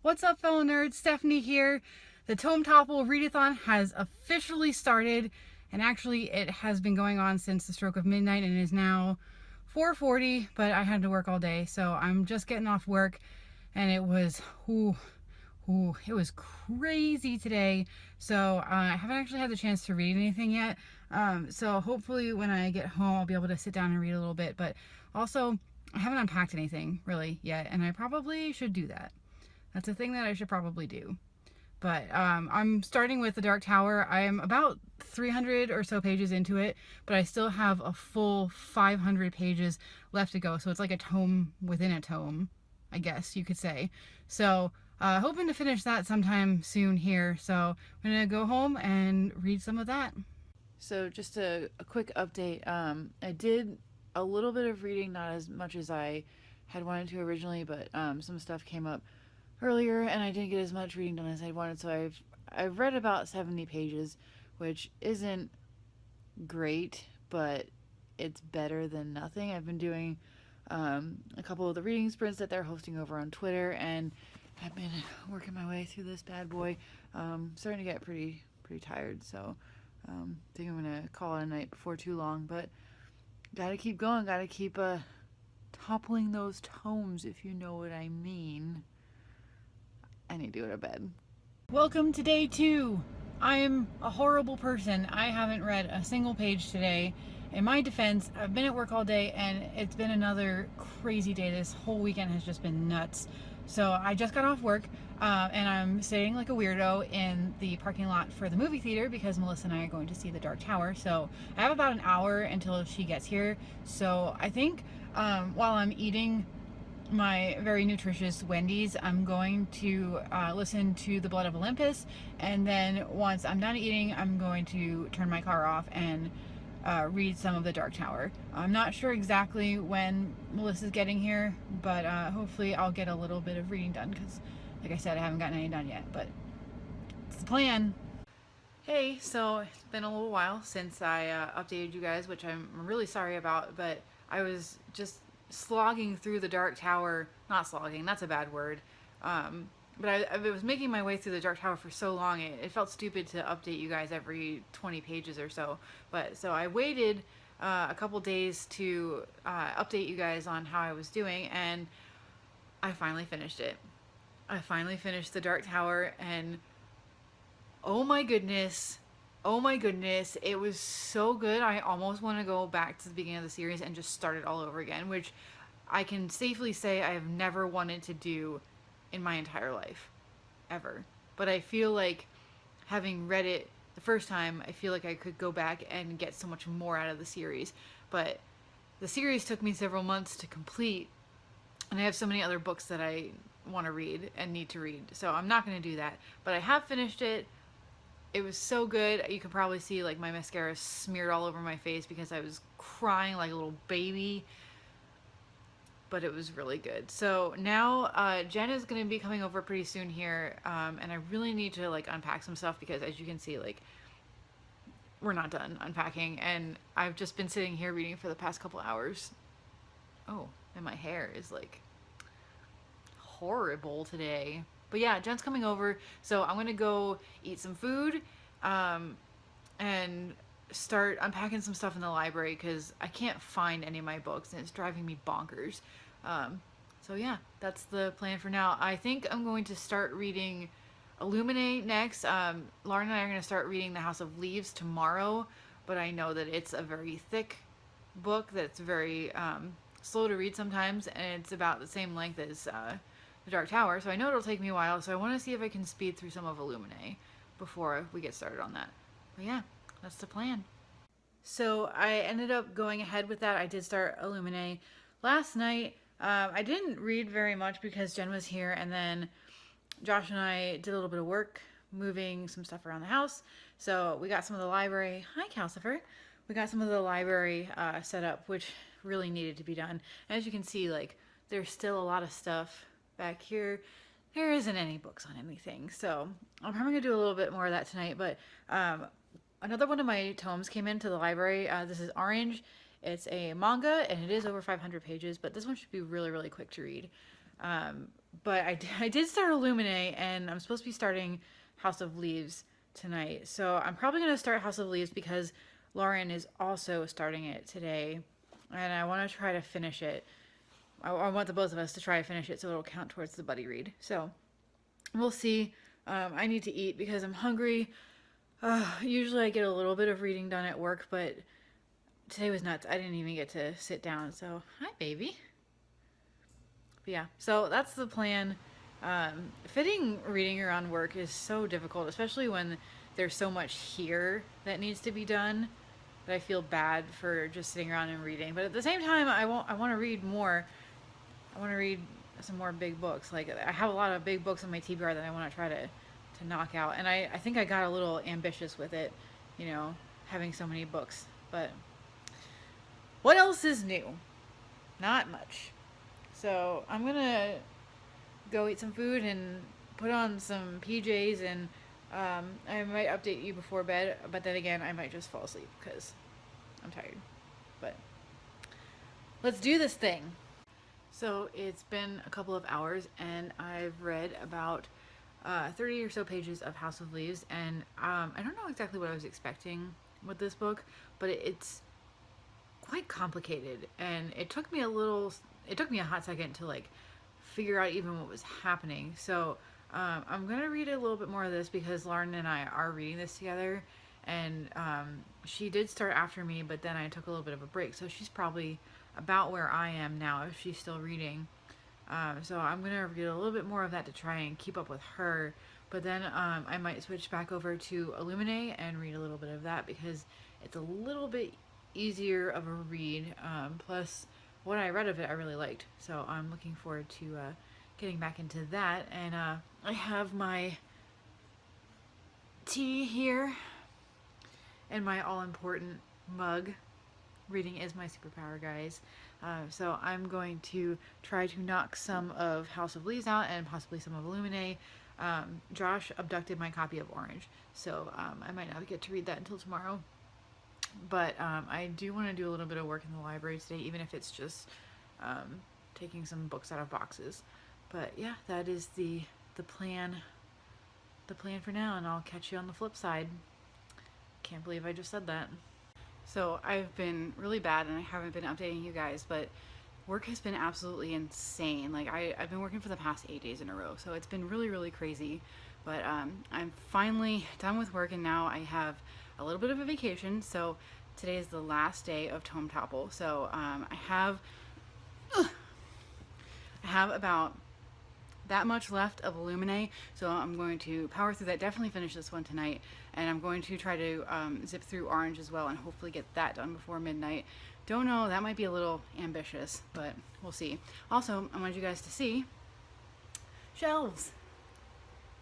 What's up, fellow nerds? Stephanie here. The Tome Topple Readathon has officially started, and actually it has been going on since the stroke of midnight and it is now 4:40, but I had to work all day, so I'm just getting off work, and it was, it was crazy today. So I haven't actually had the chance to read anything yet. So hopefully when I get home, I'll be able to sit down and read a little bit, but also I haven't unpacked anything really yet, and I probably should do that. That's a thing that I should probably do. But I'm starting with The Dark Tower. I am about 300 or so pages into it, but I still have a full 500 pages left to go. So it's like a tome within a tome, I guess you could say. So hoping to finish that sometime soon here. So I'm going to go home and read some of that. So just a quick update. I did a little bit of reading, not as much as I had wanted to originally, but some stuff came up earlier and I didn't get as much reading done as I wanted, so I've read about 70 pages, which isn't great, but it's better than nothing. I've been doing a couple of the reading sprints that they're hosting over on Twitter, and I've been working my way through this bad boy. Starting to get pretty tired, so think I'm gonna call it a night before too long, but gotta keep going, gotta keep toppling those tomes, if you know what I mean. I need to go to bed. Welcome to day 2. I am a horrible person. I haven't read a single page today. In my defense, I've been at work all day and it's been another crazy day. This whole weekend has just been nuts. So I just got off work and I'm sitting like a weirdo in the parking lot for the movie theater because Melissa and I are going to see The Dark Tower. So I have about an hour until she gets here. So I think while I'm eating my very nutritious Wendy's, I'm going to listen to The Blood of Olympus, and then once I'm done eating, I'm going to turn my car off and read some of The Dark Tower. I'm not sure exactly when Melissa's getting here, but hopefully I'll get a little bit of reading done because, like I said, I haven't gotten any done yet, but it's the plan. Hey, so it's been a little while since I updated you guys, which I'm really sorry about, but I was just slogging through The Dark Tower. Not slogging, that's a bad word. But I was making my way through The Dark Tower for so long, it felt stupid to update you guys every 20 pages or so. But so I waited a couple days to update you guys on how I was doing, and I finally finished it. I finally finished The Dark Tower, and oh my goodness, it was so good. I almost want to go back to the beginning of the series and just start it all over again, which I can safely say I have never wanted to do in my entire life, ever. But I feel like, having read it the first time, I feel like I could go back and get so much more out of the series. But the series took me several months to complete, and I have so many other books that I want to read and need to read, so I'm not going to do that. But I have finished it. It was so good. You can probably see like my mascara smeared all over my face because I was crying like a little baby, but it was really good. So now Jen is going to be coming over pretty soon here, and I really need to like unpack some stuff because, as you can see, like, we're not done unpacking, and I've just been sitting here reading for the past couple hours. Oh, and my hair is like horrible today. But yeah, Jen's coming over, so I'm gonna go eat some food and start unpacking some stuff in the library because I can't find any of my books and it's driving me bonkers. So yeah, that's the plan for now. I think I'm going to start reading Illuminate next. Lauren and I are going to start reading The House of Leaves tomorrow, but I know that it's a very thick book that's very slow to read sometimes, and it's about the same length as The Dark Tower, so I know it'll take me a while, so I want to see if I can speed through some of Illuminate before we get started on that. But yeah, that's the plan. So I ended up going ahead with that. I did start Illuminate last night. I didn't read very much because Jen was here, and then Josh and I did a little bit of work moving some stuff around the house. So we got some of the library. Hi, Calcifer. We got some of the library set up, which really needed to be done. As you can see, like, there's still a lot of stuff back here. There isn't any books on anything, so I'm probably gonna do a little bit more of that tonight. But another one of my tomes came into the library. This is Orange. It's a manga and it is over 500 pages, but this one should be really quick to read. But I did start Illuminae, and I'm supposed to be starting House of Leaves tonight. So I'm probably going to start House of Leaves because Lauren is also starting it today, and I want to try to finish it. I want the both of us to try to finish it so it'll count towards the buddy read. So we'll see. I need to eat because I'm hungry. Usually I get a little bit of reading done at work, but today was nuts. I didn't even get to sit down. So, hi, baby. But yeah, so that's the plan. Fitting reading around work is so difficult, especially when there's so much here that needs to be done that I feel bad for just sitting around and reading. But at the same time, I want to read more. I want to read some more big books. Like, I have a lot of big books on my TBR that I want to try to knock out. And I think I got a little ambitious with it, you know, having so many books. But what else is new? Not much. So I'm going to go eat some food and put on some PJs, and I might update you before bed, but then again, I might just fall asleep because I'm tired. But let's do this thing. So it's been a couple of hours, and I've read about 30 or so pages of House of Leaves, and I don't know exactly what I was expecting with this book, but it's quite complicated, and it took me a hot second to like figure out even what was happening. So I'm gonna read a little bit more of this because Lauren and I are reading this together, and she did start after me, but then I took a little bit of a break, so she's probably about where I am now if she's still reading. So I'm gonna read a little bit more of that to try and keep up with her, but then I might switch back over to Illuminae and read a little bit of that because it's a little bit easier of a read, plus what I read of it I really liked, so I'm looking forward to getting back into that. And I have my tea here and my all-important mug. Reading is my superpower, guys. So I'm going to try to knock some of House of Leaves out and possibly some of Illuminae. Josh abducted my copy of Orange, so I might not get to read that until tomorrow. But I do want to do a little bit of work in the library today, even if it's just taking some books out of boxes. But yeah, that is the plan. The plan for now, and I'll catch you on the flip side. Can't believe I just said that. So I've been really bad, and I haven't been updating you guys, but work has been absolutely insane. Like I've been working for the past 8 days in a row, so it's been really, really crazy. But I'm finally done with work, and now I have a little bit of a vacation. So today is the last day of Tome Topple. So I have about that much left of Illuminae, so I'm going to power through that, definitely finish this one tonight, and I'm going to try to zip through Orange as well and hopefully get that done before midnight. Don't know, that might be a little ambitious, but we'll see. Also, I wanted you guys to see shelves.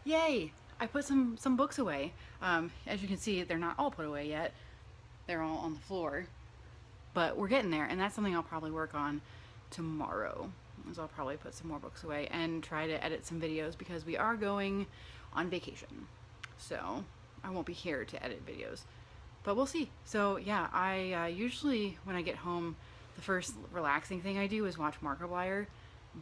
Yay! I put some books away. As you can see, they're not all put away yet. They're all on the floor, but we're getting there, and that's something I'll probably work on tomorrow. So I'll probably put some more books away and try to edit some videos because we are going on vacation. So I won't be here to edit videos, but we'll see. So yeah, I usually when I get home, the first relaxing thing I do is watch Markiplier,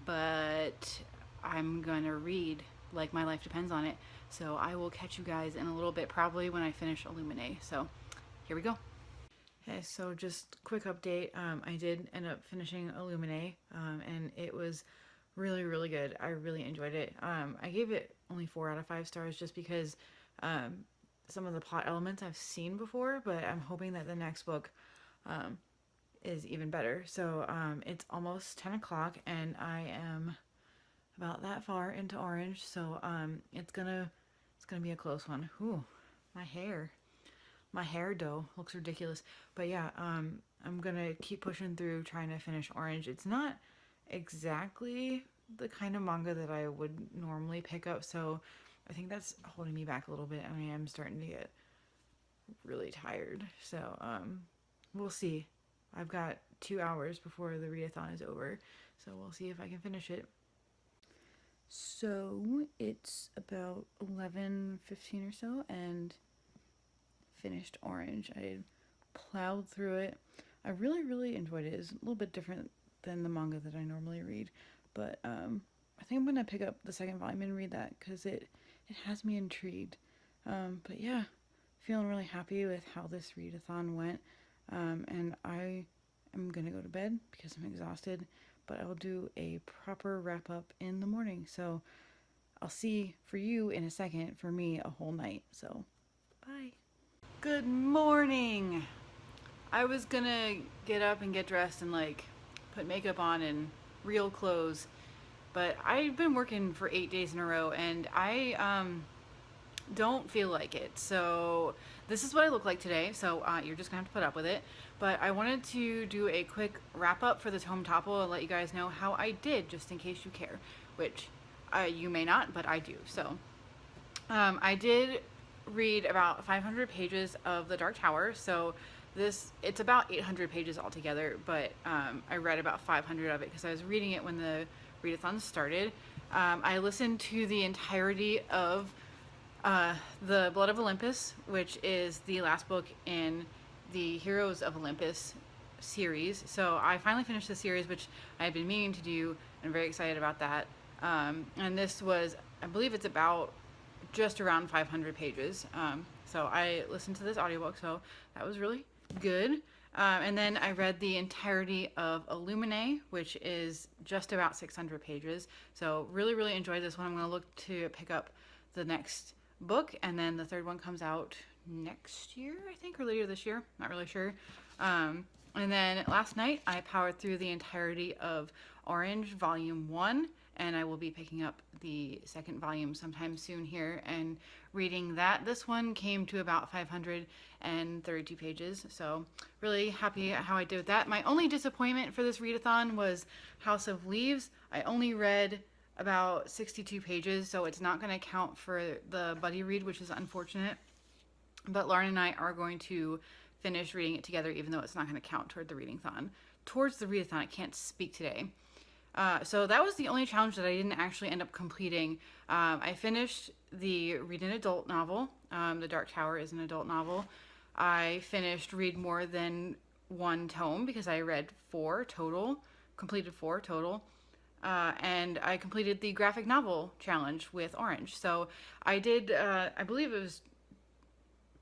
but I'm gonna read like my life depends on it. So I will catch you guys in a little bit, probably when I finish Illuminae. So here we go. Okay, so just quick update. I did end up finishing Illuminae, and it was really, really good. I really enjoyed it. I gave it only 4 out of 5 stars just because some of the plot elements I've seen before, but I'm hoping that the next book is even better. So it's almost 10 o'clock, and I am about that far into Orange, so it's gonna be a close one. Ooh, my hair. My hair dough looks ridiculous, but yeah, I'm gonna keep pushing through trying to finish Orange. It's not exactly the kind of manga that I would normally pick up, so I think that's holding me back a little bit. I mean, I'm starting to get really tired, so we'll see. I've got 2 hours before the readathon is over, so we'll see if I can finish it. So it's about 11:15 or so, and finished Orange. I plowed through it. I really, really enjoyed it. It's a little bit different than the manga that I normally read, but I think I'm gonna pick up the second volume and read that because it has me intrigued. But yeah, feeling really happy with how this readathon went. And I am gonna go to bed because I'm exhausted, but I will do a proper wrap up in the morning. So I'll see for you in a second, for me a whole night. So bye. Good morning. I was gonna get up and get dressed and like put makeup on and real clothes, but I've been working for 8 days in a row and I don't feel like it. So this is what I look like today. So you're just gonna have to put up with it. But I wanted to do a quick wrap up for the Tome Topple and let you guys know how I did, just in case you care, which you may not, but I do. So I did read about 500 pages of The Dark Tower. So it's about 800 pages altogether, but I read about 500 of it because I was reading it when the readathon started. I listened to the entirety of The Blood of Olympus, which is the last book in the Heroes of Olympus series. So I finally finished the series, which I had been meaning to do, and I'm very excited about that. And this was, I believe it's about just around 500 pages. So I listened to this audiobook, so that was really good. And then I read the entirety of Illuminae, which is just about 600 pages. So really enjoyed this one. I'm going to look to pick up the next book, and then the third one comes out next year, I think, or later this year. Not really sure. And then last night I powered through the entirety of Orange Volume 1, and I will be picking up the second volume sometime soon here and reading that. This one came to about 532 pages, so really happy how I did with that. My only disappointment for this readathon was House of Leaves. I only read about 62 pages, so it's not going to count for the buddy read, which is unfortunate. But Lauren and I are going to finish reading it together, even though it's not going to count toward the readathon. Towards the readathon, I can't speak today. So that was the only challenge that I didn't actually end up completing. I finished the Read an Adult novel. The Dark Tower is an adult novel. I finished Read More Than One Tome because I read 4 total, completed 4 total. And I completed the graphic novel challenge with Orange. So I did, I believe it was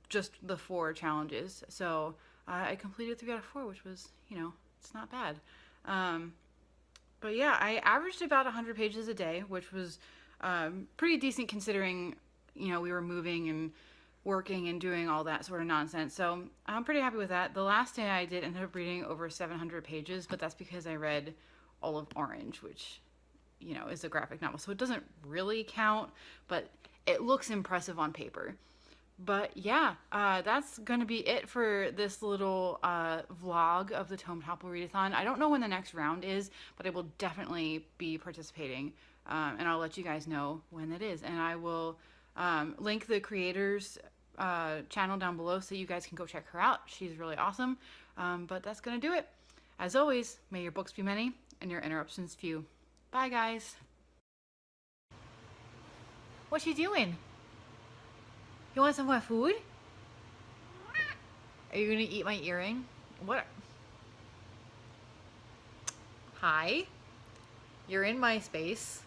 just the 4 challenges. So I completed 3 out of 4, which was, you know, it's not bad. But yeah, I averaged about 100 pages a day, which was pretty decent considering, you know, we were moving and working and doing all that sort of nonsense. So I'm pretty happy with that. The last day I did end up reading over 700 pages, but that's because I read all of Orange, which, you know, is a graphic novel. So it doesn't really count, but it looks impressive on paper. But yeah, that's going to be it for this little vlog of the Tome Topple Readathon. I don't know when the next round is, but I will definitely be participating, and I'll let you guys know when it is. And I will link the creator's channel down below so you guys can go check her out. She's really awesome. But that's going to do it. As always, may your books be many and your interruptions few. Bye, guys. What you doing? You want some more food? Are you gonna eat my earring? What? Hi. You're in my space.